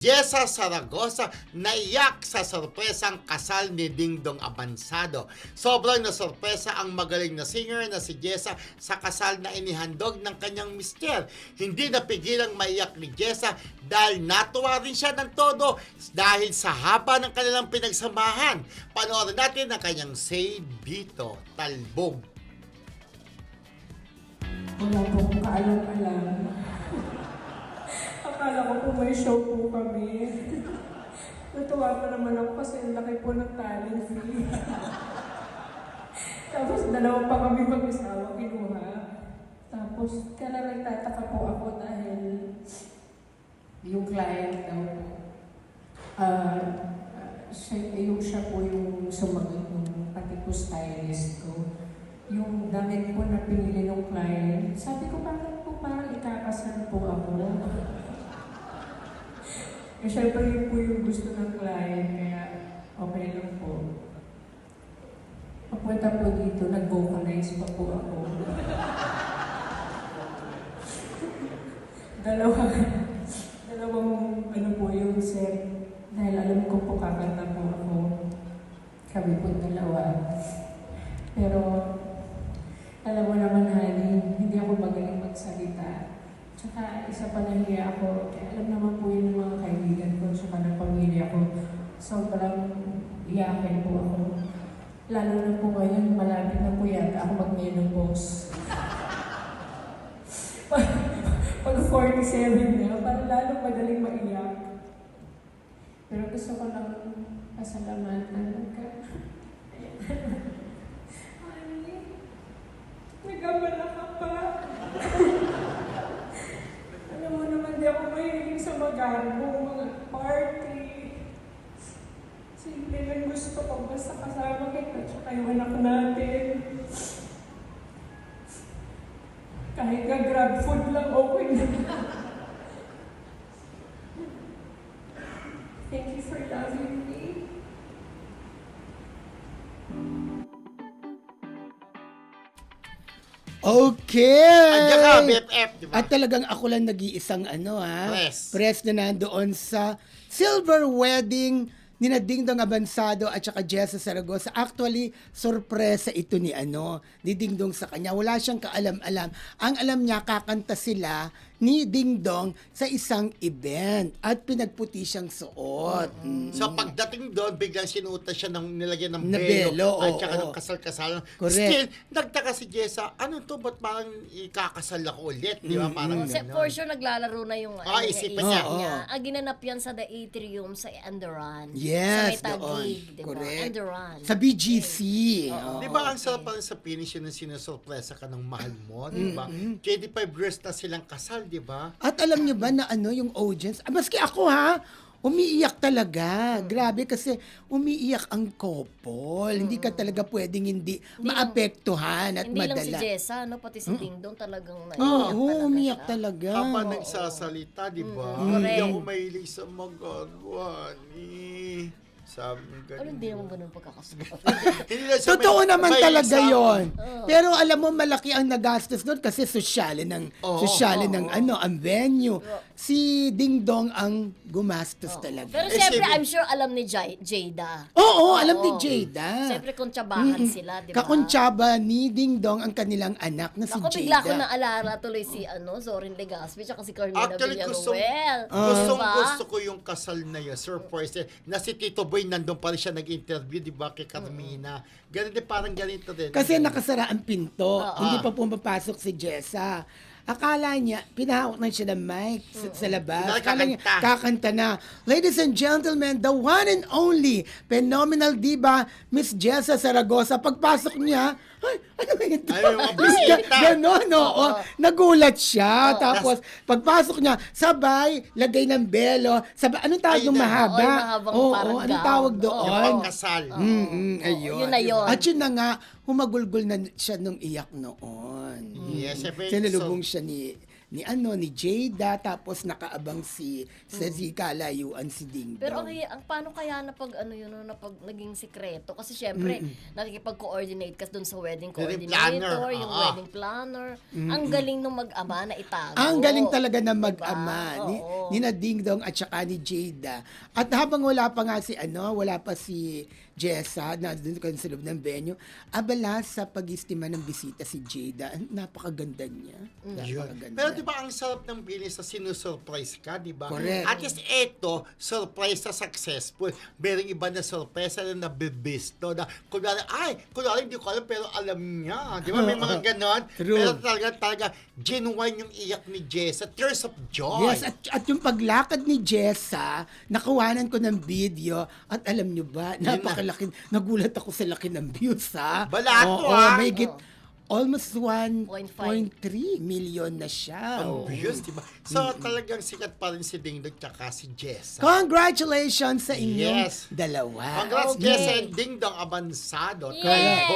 Jessa Saragosa naiyak sa sorpresang kasal ni Dingdong Abansado. Sobrang nasorpresa ang magaling na singer na si Jessa sa kasal na inihandog ng kanyang mister. Hindi napigilang maiyak ni Jessa dahil natuwa rin siya ng todo dahil sa haba ng kanilang pinagsamahan. Panoorin natin ang kanyang Say Dito, Talbog. Wala pong kaalam-alam. Akala ko po may show po kami. Natuwa pa naman ako kasi ang laki po ng talent fee. Tapos dalawa pa kami mag-isawa kinuha. Tapos kaya nagtataka po ako dahil yung client daw po, siya po yung sumagot ng pati po stylist ko. Yung damit po na pinili ng client, sabi ko bakit po parang ikakasal po ako. Eh, syempre yun po yung gusto ng client, kaya okay lang po. Pagpunta po dito, nag-vocalize pa po ako. dalawang ano po yung set, dahil alam ko po kakanta po ako. Kami po dalawa. Pero, alam mo naman, honey, hindi ako magaling magsalita. Tsaka isa pa nahiya ako, alam naman po yun ng mga kaibigan ko, tsaka ng pamilya ko. Sobrang iyakin po ako. Lalo na po ngayon, malapit na po yata ako mag-menopause. Pag 47 na, parang lalo madaling maiyak. Pero gusto ko lang pasalamatan ka. Honey, nagabala ka pa. Alam mo naman, di ako mahilig sa mga party. Simple lang gusto ko, basta kasama kita, tsaka yung anak natin. Kahit grab food lang, okay na. Thank you for loving me. Okay! Andiyan ka, BFF, di ba? At talagang ako lang nag-iisang Press. press na nandoon sa silver wedding ni Dingdong Abansado at saka Jessa Saragosa. Actually, sorpresa ito ni Dingdong sa kanya. Wala siyang kaalam-alam. Ang alam niya, kakanta sila ni Dingdong sa isang event at pinagputi siyang suot. So pagdating doon, biglang sinuutan siya ng nilagyan ng Na belo belo, at oo. saka ng kasal-kasal. Correct. Still, nagtaka si Jessa, ano to, ba't parang ikakasal ako ulit? Di ba? Parang Kasi gano'n. for sure naglalaro na yung isipan isip niya. Ang ginanap yan sa The Atrium sa Andoran. Yes, sa may doon. Taguig, di ba? Correct. Andoran. Sa BGC. Di ba ang sarap parang sa finish yun na sinusurpresa ka ng mahal mo, di ba? 25 years na silang kasal, di ba? At alam niyo ba na yung audience, maski ako umiiyak talaga. Grabe kasi umiiyak ang couple. Hindi ka talaga pwedeng hindi maapektuhan at Hindi lang si madala. Jessa, pati si Dingdong talagang naiyak Oo, umiyak siya. talaga. Habang nagsasalita, di ba? correct. Hindi ako mahilig sa magagawa ni... Sabi Ano, hindi naman ganun pagkakasuot. Totoo naman talaga yon. Oo. Pero alam mo, malaki ang nagastos doon kasi sosyale ng ang venue. Si Dingdong ang gumastos talaga. Pero siyempre, I'm sure alam ni Jada. Oo, alam ni Jada. Siyempre, kontsabahan sila, di ba? Kakuntsaba ni Dingdong ang kanilang anak na si Ako Jada. bigla ko naalala tuloy si Zorin Legaspi tsaka si Carmina Actually, Villaruel. gusto ko yung kasal na yun, surprise. Na si Tito Boy, nandun pa rin siya nag-interview, di ba, kay Carmina. Ganun din, parang ganito din. Kasi nakasara ang pinto. Hindi pa pumapasok si Jessa. Akala niya, pinahawak na siya ng mic sa labas. Akala niya, kakanta na. Ladies and gentlemen, the one and only phenomenal diva, Miss Jessa Saragosa. Pagpasok niya, ay, ano ba ito? Ay, yung bisita. Ganon, oo. Nagulat siya. Tapos, pagpasok niya, sabay, lagay ng belo. Sabay, anong tawag Ay, ng na. mahaba? Oo, yung mahabang parang anong gown. tawag Yung doon? pagkasal. Ayun. yun na yun. At yun na nga, humagulgol na siya nung iyak noon. Yes, siyempre, Sinalubong siya ni ni Jada, tapos nakaabang sa kalayuan si Ding Dong. Pero ang paano kaya na pag ano yun, na pag naging sikreto? Kasi syempre, nakikipag-coordinate ka dun sa wedding Wedding coordinator, planner, yung oo. wedding planner. Ang galing nung mag-ama na itago. Ang galing talaga na mag-ama Diba? Oo. ni na Ding Dong at saka ni Jada. At habang wala pa si Jessa na doon sa loob ng venue, abala sa pag-istima ng bisita si Jada. Napakaganda niya. Yun. Napakaganda. Pero di ba ang sarap ng bilis sa sinusurprise ka, di ba? Correct. At least eto, surprise na successful. Merong iba na surprise na nabibisto na kunwari hindi ko alam pero alam niya. Di ba? May mga ganon. True. Pero talaga genuine yung iyak ni Jessa. Tears of joy. Yes, at yung paglakad ni Jessa, nakuhanan ko ng video at alam nyo ba, napakalaki, nagulat ako sa laki ng views ha. Balato, Oo, ah. may almost 1.3 0.5 million na siya. Ang Oo. views, di ba? So talagang sikat pa rin si Ding Dong tsaka si Jessa. Congratulations sa inyong Yes. dalawa. Congrats Okay. Jessa and Ding Dong Abansado. Yes.